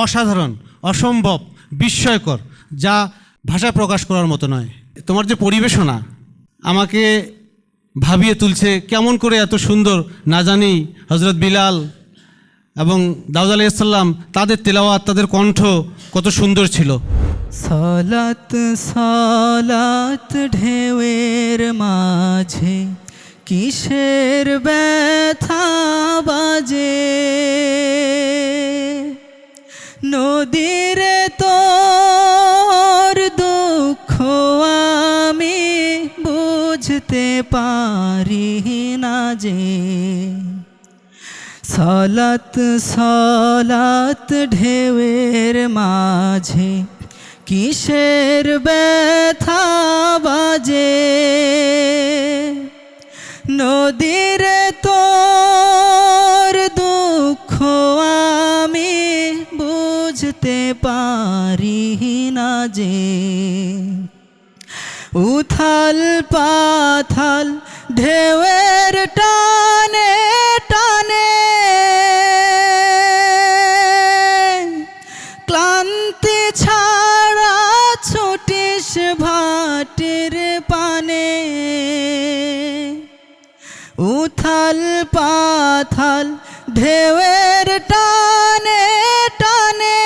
অসাধারণ, অসম্ভব, বিস্ময়কর, যা ভাষায় প্রকাশ করার মতো নয়। তোমার যে পরিবেশনা আমাকে ভাবিয়ে তুলছে, কেমন করে এত সুন্দর না জানি হজরত বিলাল এবং দাউদ আলাইহিস সালাম তাদের তেলাওয়াত, তাদের কণ্ঠ কত সুন্দর ছিল। সালাত সালাত ঢেউয়ের মাঝে কিসের ব্যথা বাজে, নদীরে তোর দুঃখ আমি বুঝতে পারি না যে। সালাত সালাত ঢেউয়ের মাঝে কিসের ব্যথা বাজে, নদীরে তোর দুঃখ আমি বুঝতে পারি না যে। উথাল পাথাল ঢেউয়ের টানে টানে ক্লান্তি ছাড়া ছুটিস ভাটির পানে। উথাল পাথাল ঢেউয়ের টানে টানে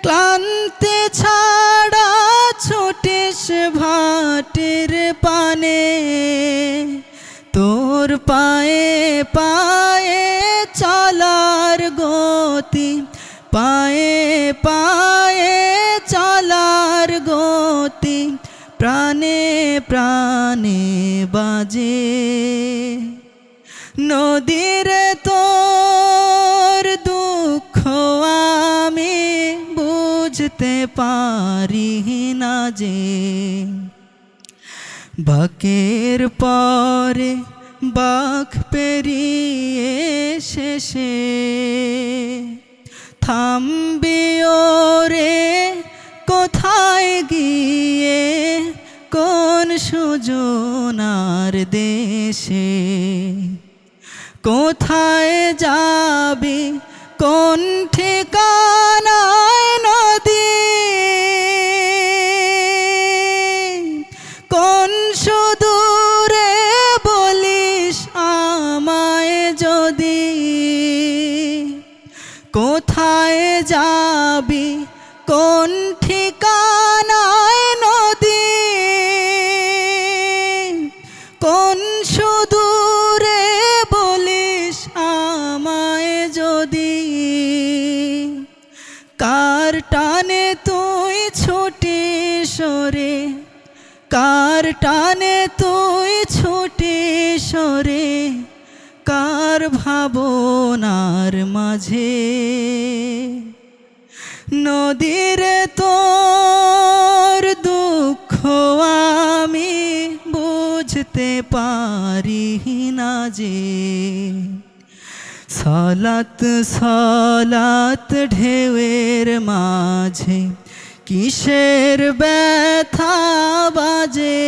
ক্লান্তি ছাড়া ছুটিস ভাটির পানে। তোর পায়ে পায়ে চলার গতি, পায়ে পায়ে চলার গতি প্রাণে প্রাণে বাজে, নদীরে তোর দুঃখ আমি বুঝতে পারি না যে। বাঁকের পরে বাঁক পেরিয়ে শেষে থামবি ওরে কোথায় গিয়ে, কোন সুজনার দেশে। কোথায় যাবি কোন ঠিকানায় নদী, কোন সুদূরে বলিস আমায় যদি। কোথায় যাবি কোন ঠিকানায় নদী, কোন সুদূরে বলিস আমায় যদি। কার টানে তুই ছুটি সরে, কার টানে তুই ছুটি সরে, কার ভাবনার মাঝে। নদীরে তোর দুঃখ আমি বুঝতে পারি না যে। সালাত সালাত ঢেউয়ের মাঝে কিসের ব্যথা বাজে,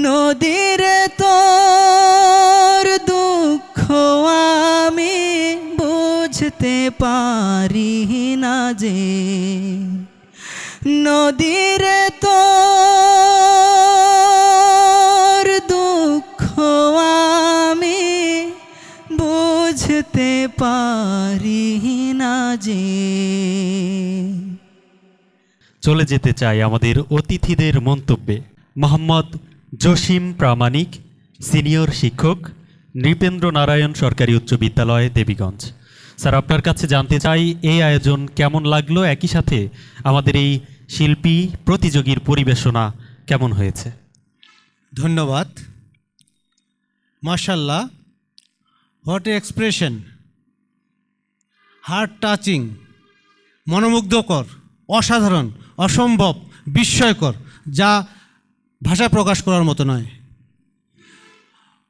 নদীরে তোর দুঃখ আমি বুঝতে পারি না যে। নদীরে তোর দুঃখ আমি বুঝতে পারি না যে। চলে যেতে চাই আমাদের অতিথিদের মন্তব্যে। মোহাম্মদ জসিম প্রামাণিক, সিনিয়র শিক্ষক, নৃপেন্দ্র নারায়ণ সরকারি উচ্চ বিদ্যালয়, দেবীগঞ্জ। স্যার, আপনার কাছে জানতে চাই এই আয়োজন কেমন লাগলো, একই সাথে আমাদের এই শিল্পী প্রতিযোগীর পরিবেশনা কেমন হয়েছে? ধন্যবাদ। মাশাল্লাহ, what a expression, heart touching, মনোমুগ্ধকর, অসাধারণ, অসম্ভব, বিস্ময়কর, যা ভাষায় প্রকাশ করার মতো নয়।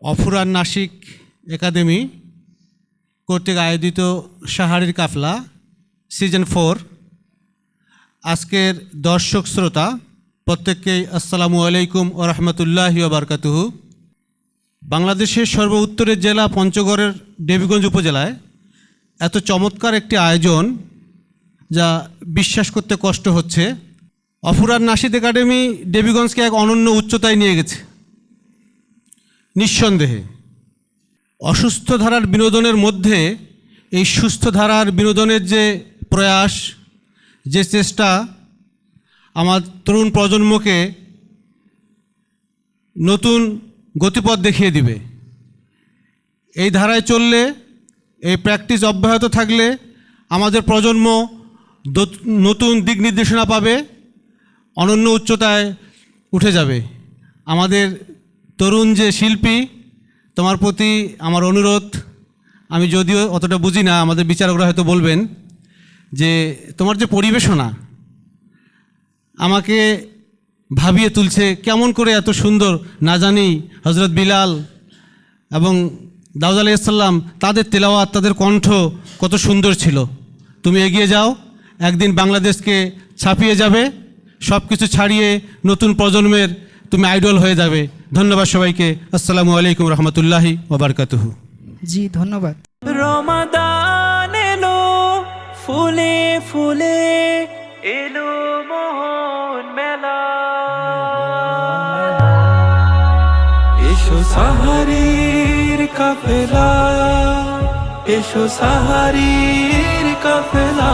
অফুরান নাসিক একাডেমি কর্তৃক আয়োজিত সাহারির কাফলা সিজন 4। আজকের দর্শক শ্রোতা প্রত্যেককেই আসসালামু আলাইকুম ওয়া রাহমাতুল্লাহি ওয়া বারাকাতুহু। বাংলাদেশের সর্ব উত্তরের জেলা পঞ্চগড়ের দেবীগঞ্জ উপজেলায় এত চমৎকার একটি আয়োজন যা বিশ্বাস করতে কষ্ট হচ্ছে। অফুরান নাশিদ একাডেমি দেবীগঞ্জকে এক অনন্য উচ্চতায় নিয়ে গেছে। নিঃসন্দেহে অসুস্থ ধারার বিনোদনের মধ্যে এই সুস্থ ধারার বিনোদনের যে প্রয়াস, যে চেষ্টা আমার তরুণ প্রজন্মকে নতুন গতিপথ দেখিয়ে দিবে। এই ধারায় চললে, এই প্র্যাকটিস অব্যাহত থাকলে আমাদের প্রজন্ম নতুন দিক নির্দেশনা পাবে, অনন্য উচ্চতায় উঠে যাবে। আমাদের তরুণ যে শিল্পী, তোমার প্রতি আমার অনুরোধ, আমি যদিও অতটা বুঝি না, আমাদের বিচারকরা হয়তো বলবেন, যে তোমার যে পরিবেশনা আমাকে ভাবিয়ে তুলছে। কেমন করে এত সুন্দর না জানি হজরত বিলাল এবং দাউদ আলাইহিসসালাম, তাদের তেলাওয়াত, তাদের কণ্ঠ কত সুন্দর ছিল। তুমি এগিয়ে যাও, একদিন বাংলাদেশকে ছাপিয়ে যাবে, সব কিছু ছাড়িয়ে নতুন প্রজন্মের তুমি আইডল হয়ে যাবে। ধন্যবাদ সবাইকে। আসসালামু আলাইকুম রহমতুল্লাহি ওয়া বারাকাতুহু। জি ধন্যবাদ। রমাদান এলো ফুলে ফুলে, এলো মোহন মেলা। এসো সাহারির কাফেলা, এসো সাহারির কাফেলা।